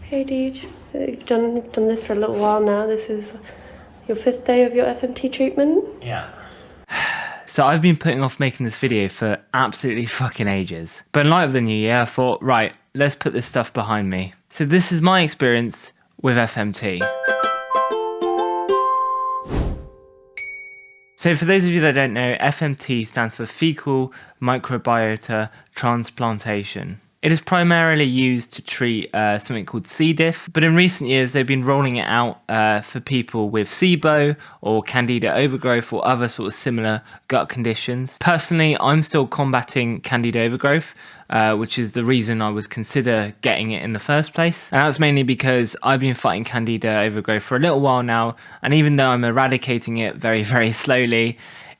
Hey Deej, you've done this for a little while now. This is your 5th day of your FMT treatment. Yeah. So I've been putting off making this video for absolutely fucking ages. But in light of the new year, I thought, right, let's put this stuff behind me. So this is my experience with FMT. So for those of you that don't know, FMT stands for Fecal Microbiota Transplantation. It is primarily used to treat something called C. diff, but in recent years they've been rolling it out for people with SIBO or Candida overgrowth or other sort of similar gut conditions. Personally, I'm still combating Candida overgrowth, which is the reason I was consider getting it in the first place. And that's mainly because I've been fighting Candida overgrowth for a little while now, and even though I'm eradicating it very, very slowly,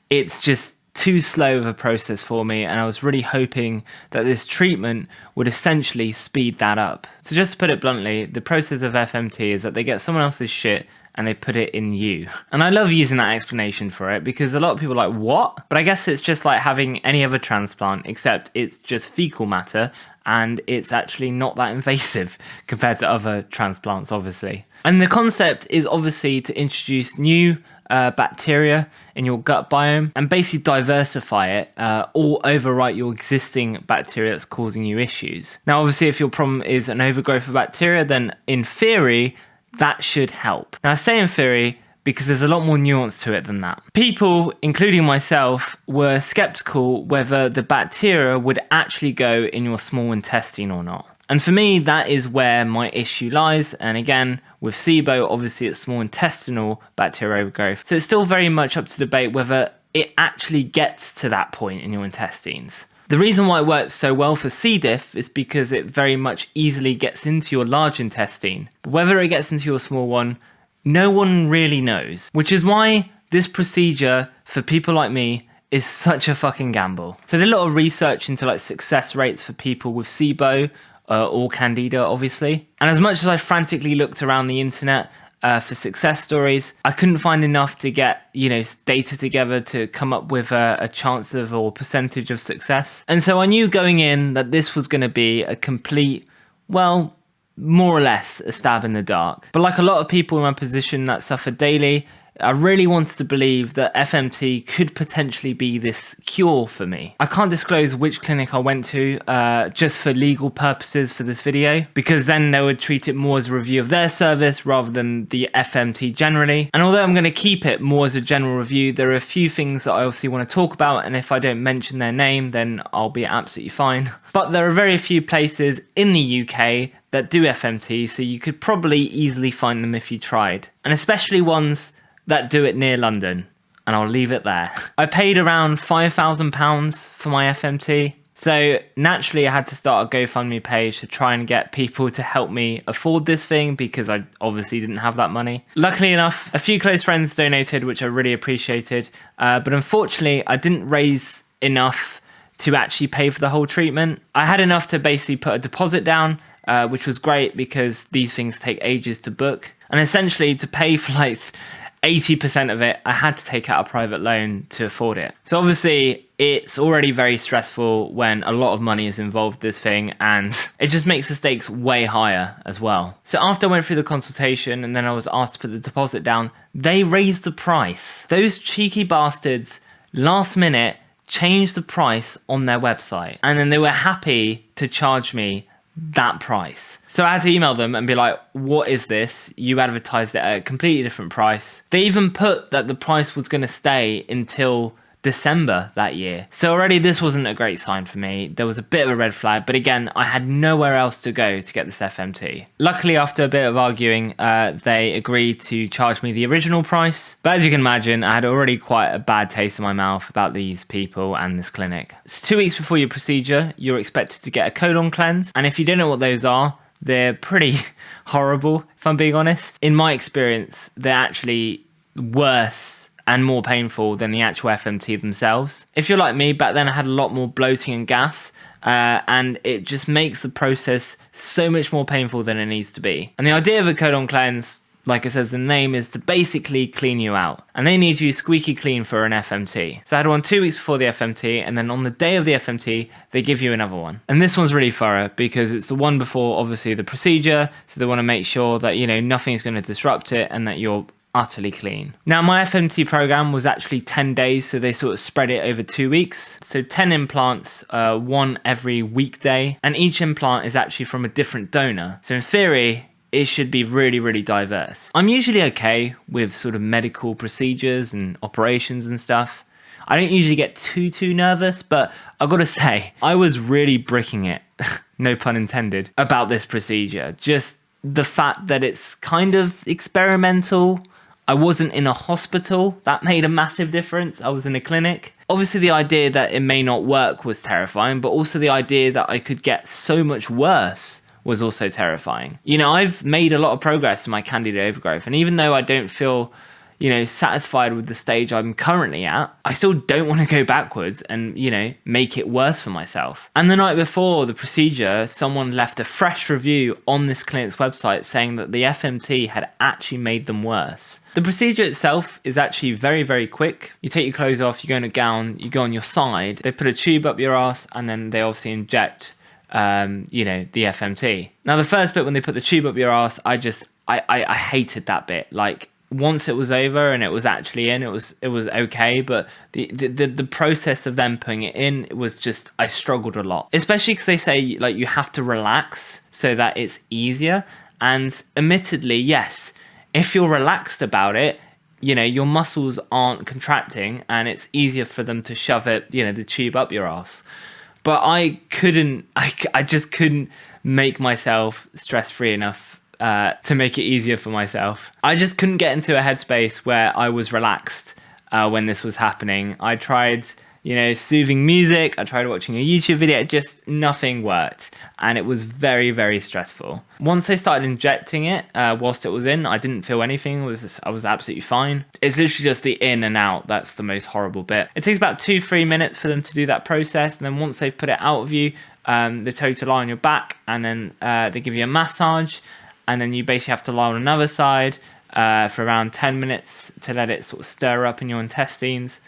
it's just too slow of a process for me, and I was really hoping that this treatment would essentially speed that up. So just to put it bluntly, the process of FMT is that they get someone else's shit and they put it in you. And I love using that explanation for it because a lot of people are like, what? But I guess it's just like having any other transplant, except it's just fecal matter and it's actually not that invasive compared to other transplants, obviously. And the concept is obviously to introduce new bacteria in your gut biome and basically diversify it or overwrite your existing bacteria that's causing you issues. Now, obviously, if your problem is an overgrowth of bacteria, then in theory, that should help. Now, I say in theory because there's a lot more nuance to it than that. People, including myself, were skeptical whether the bacteria would actually go in your small intestine or not. And for me, that is where my issue lies. And again, with SIBO, obviously it's small intestinal bacterial overgrowth. So it's still very much up to debate whether it actually gets to that point in your intestines. The reason why it works so well for C. diff is because it very much easily gets into your large intestine. But whether it gets into your small one, no one really knows. Which is why this procedure for people like me is such a fucking gamble. So I did a lot of research into like success rates for people with SIBO, or Candida, obviously. And as much as I frantically looked around the internet for success stories, I couldn't find enough to get, data together to come up with a chance of or percentage of success. And so I knew going in that this was going to be a complete, well, more or less a stab in the dark. But like a lot of people in my position that suffer daily, I really wanted to believe that FMT could potentially be this cure for me. I can't disclose which clinic I went to just for legal purposes for this video, because then they would treat it more as a review of their service rather than the FMT generally. And although I'm going to keep it more as a general review, there are a few things that I obviously want to talk about, and if I don't mention their name, then I'll be absolutely fine. But there are very few places in the UK that do FMT, so you could probably easily find them if you tried. And especially ones that do it near London, and I'll leave it there. I paid around £5,000 for my FMT, so naturally I had to start a GoFundMe page to try and get people to help me afford this thing because I obviously didn't have that money. Luckily enough, a few close friends donated, which I really appreciated, but unfortunately I didn't raise enough to actually pay for the whole treatment. I had enough to basically put a deposit down, which was great because these things take ages to book, and essentially to pay for like 80% of it, I had to take out a private loan to afford it. So obviously it's already very stressful when a lot of money is involved in this thing, and it just makes the stakes way higher as well. So after I went through the consultation and then I was asked to put the deposit down, they raised the price. Those cheeky bastards last minute changed the price on their website, and then they were happy to charge me that price. So I had to email them and be like, what is this? You advertised it at a completely different price. They even put that the price was going to stay until December that year. So already this wasn't a great sign for me. There was a bit of a red flag, but again, I had nowhere else to go to get this FMT. Luckily, after a bit of arguing, they agreed to charge me the original price. But as you can imagine, I had already quite a bad taste in my mouth about these people and this clinic. So 2 weeks before your procedure, you're expected to get a colon cleanse. And if you don't know what those are, they're pretty horrible, if I'm being honest. In my experience, they're actually worse and more painful than the actual FMT themselves. If you're like me, back then I had a lot more bloating and gas, and it just makes the process so much more painful than it needs to be. And the idea of a colon cleanse, like it says in the name, is to basically clean you out. And they need you squeaky clean for an FMT. So I had one 2 weeks before the FMT, and then on the day of the FMT, they give you another one. And this one's really thorough because it's the one before, obviously, the procedure. So they want to make sure that, you know, nothing's going to disrupt it and that you're utterly clean. Now, my FMT program was actually 10 days, so they sort of spread it over 2 weeks. So 10 implants, one every weekday, and each implant is actually from a different donor. So in theory, it should be really, really diverse. I'm usually okay with sort of medical procedures and operations and stuff. I don't usually get too nervous, but I've got to say, I was really bricking it, no pun intended, about this procedure. Just the fact that it's kind of experimental. I wasn't in a hospital. That made a massive difference. I was in a clinic. Obviously, the idea that it may not work was terrifying, but also the idea that I could get so much worse was also terrifying. You know, I've made a lot of progress in my candida overgrowth, and even though I don't feel, you know, satisfied with the stage I'm currently at, I still don't want to go backwards and, you know, make it worse for myself. And the night before the procedure, someone left a fresh review on this clinic's website saying that the FMT had actually made them worse. The procedure itself is actually very, very quick. You take your clothes off, you go in a gown, you go on your side, they put a tube up your ass, and then they obviously inject, you know, the FMT. Now, the first bit when they put the tube up your ass, I hated that bit. Like, once it was over and it was actually in, it was okay, but the process of them putting it in, it was just, I struggled a lot, especially because they say like you have to relax so that it's easier. And admittedly, yes, if you're relaxed about it, you know, your muscles aren't contracting and it's easier for them to shove it, you know, the tube up your ass. But I just couldn't make myself stress-free enough to make it easier for myself. I just couldn't get into a headspace where I was relaxed when this was happening. I tried, you know, soothing music. I tried watching a YouTube video. Just nothing worked. And it was very, very stressful. Once they started injecting it, whilst it was in, I didn't feel anything. I was absolutely fine. It's literally just the in and out. That's the most horrible bit. It takes about 2-3 minutes for them to do that process. And then once they've put it out of you, they tell you to lie on your back. And then they give you a massage. And then you basically have to lie on another side for around 10 minutes to let it sort of stir up in your intestines.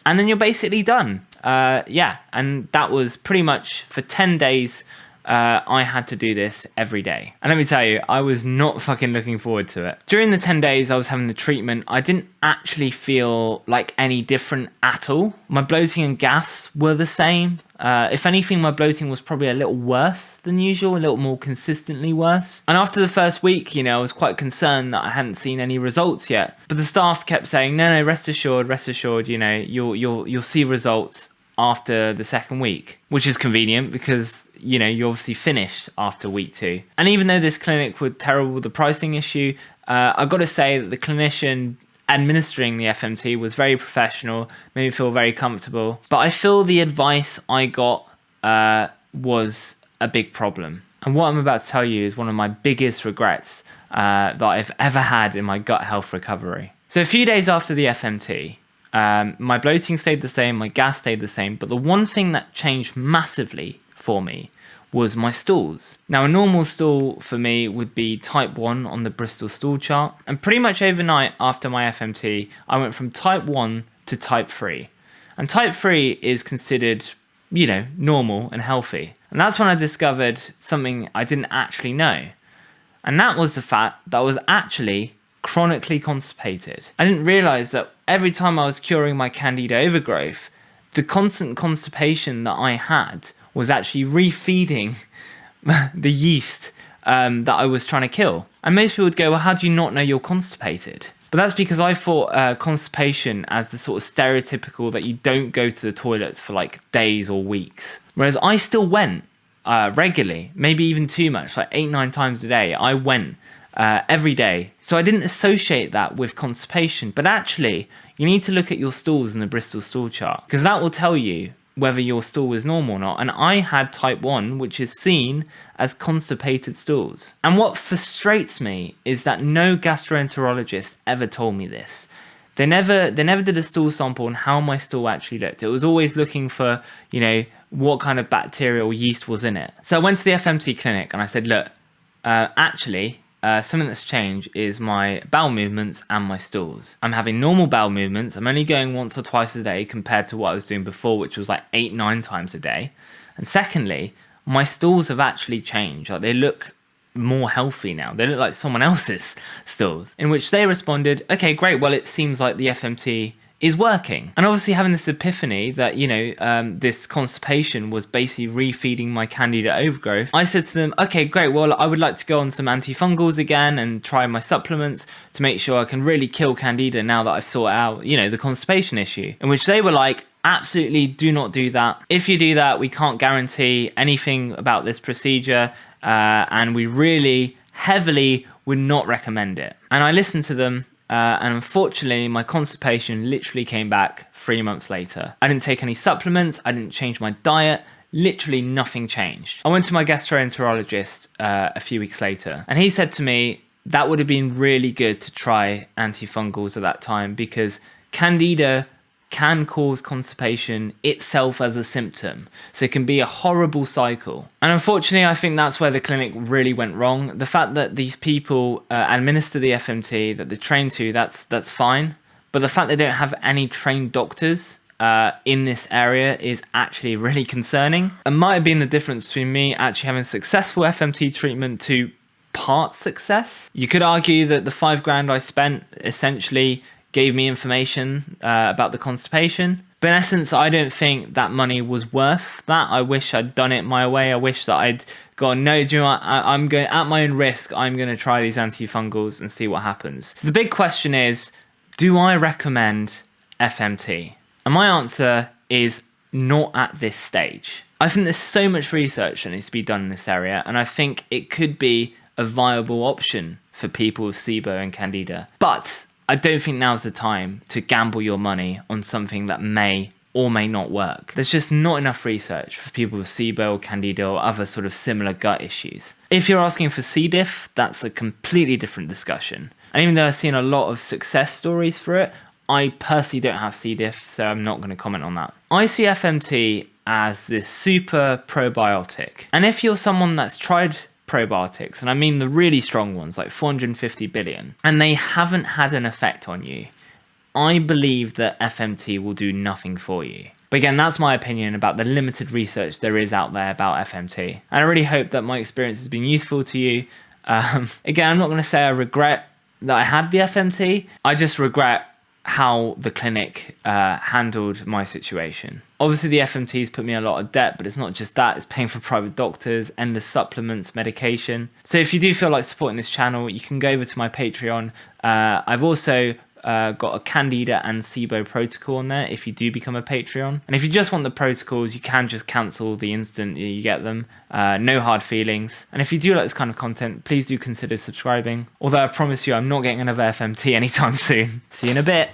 And then you're basically done. Yeah, and that was pretty much for 10 days. I had to do this every day. And let me tell you, I was not fucking looking forward to it. During the 10 days I was having the treatment, I didn't actually feel like any different at all. My bloating and gas were the same. If anything, my bloating was probably a little worse than usual, a little more consistently worse. And after the first week, you know, I was quite concerned that I hadn't seen any results yet. But the staff kept saying, no, rest assured, you know, you'll see results after the second week, which is convenient because, you know, you obviously finished after week 2. And even though this clinic was terrible with the pricing issue, I've got to say that the clinician administering the FMT was very professional, made me feel very comfortable. But I feel the advice I got was a big problem. And what I'm about to tell you is one of my biggest regrets that I've ever had in my gut health recovery. So a few days after the FMT, my bloating stayed the same, my gas stayed the same, but the one thing that changed massively for me was my stools. Now, a normal stool for me would be type 1 on the Bristol stool chart, and pretty much overnight after my FMT, I went from type 1 to type 3. And type 3 is considered, you know, normal and healthy. And that's when I discovered something I didn't actually know. And that was the fact that I was actually chronically constipated. I didn't realize that every time I was curing my candida overgrowth, the constant constipation that I had was actually refeeding the yeast that I was trying to kill. And most people would go, well, how do you not know you're constipated? But that's because I thought constipation as the sort of stereotypical that you don't go to the toilets for like days or weeks. Whereas I still went regularly, maybe even too much, like 8-9 times a day. I went every day. So I didn't associate that with constipation. But actually, you need to look at your stools in the Bristol stool chart, because that will tell you whether your stool is normal or not. And I had type 1, which is seen as constipated stools. And what frustrates me is that no gastroenterologist ever told me this. They never did a stool sample on how my stool actually looked. It was always looking for, you know, what kind of bacterial yeast was in it. So I went to the FMT clinic and I said, look, actually, something that's changed is my bowel movements and my stools. I'm having normal bowel movements. I'm only going once or twice a day compared to what I was doing before, which was like 8-9 times a day. And secondly, my stools have actually changed. Like, they look more healthy now. They look like someone else's stools. In which they responded, okay, great, well, it seems like the FMT is working. And obviously having this epiphany that, this constipation was basically refeeding my candida overgrowth, I said to them, okay, great, well, I would like to go on some antifungals again and try my supplements to make sure I can really kill candida now that I've sorted out, the constipation issue. In which they were like, absolutely do not do that. If you do that, we can't guarantee anything about this procedure, and we really heavily would not recommend it. And I listened to them. And unfortunately, my constipation literally came back 3 months later. I didn't take any supplements. I didn't change my diet. Literally nothing changed. I went to my gastroenterologist a few weeks later, and he said to me that would have been really good to try antifungals at that time because candida can cause constipation itself as a symptom. So it can be a horrible cycle. And unfortunately, I think that's where the clinic really went wrong. The fact that these people administer the FMT, that they're trained to, that's fine. But the fact they don't have any trained doctors in this area is actually really concerning. It might have been the difference between me actually having successful FMT treatment to part success. You could argue that the $5,000 I spent essentially gave me information about the constipation. But in essence, I don't think that money was worth that. I wish I'd done it my way. I wish that I'd gone, no, do you know what? I'm going, at my own risk, I'm going to try these antifungals and see what happens. So the big question is, do I recommend FMT? And my answer is not at this stage. I think there's so much research that needs to be done in this area, and I think it could be a viable option for people with SIBO and Candida. But I don't think now's the time to gamble your money on something that may or may not work. There's just not enough research for people with SIBO or Candida or other sort of similar gut issues. If you're asking for C. diff, that's a completely different discussion. And even though I've seen a lot of success stories for it, I personally don't have C. diff, so I'm not going to comment on that. I see FMT as this super probiotic. And if you're someone that's tried probiotics, and I mean the really strong ones like 450 billion, and they haven't had an effect on you, I believe that FMT will do nothing for you. But again, that's my opinion about the limited research there is out there about FMT. And I really hope that my experience has been useful to you. Again, I'm not going to say I regret that I had the FMT. I just regret how the clinic handled my situation. Obviously, the FMT's put me in a lot of debt, but it's not just that. It's paying for private doctors, endless supplements, medication. So if you do feel like supporting this channel, you can go over to my Patreon. I've also got a Candida and SIBO protocol on there if you do become a Patreon. And if you just want the protocols, you can just cancel the instant you get them. No hard feelings. And if you do like this kind of content, please do consider subscribing. Although I promise you, I'm not getting another FMT anytime soon. See you in a bit.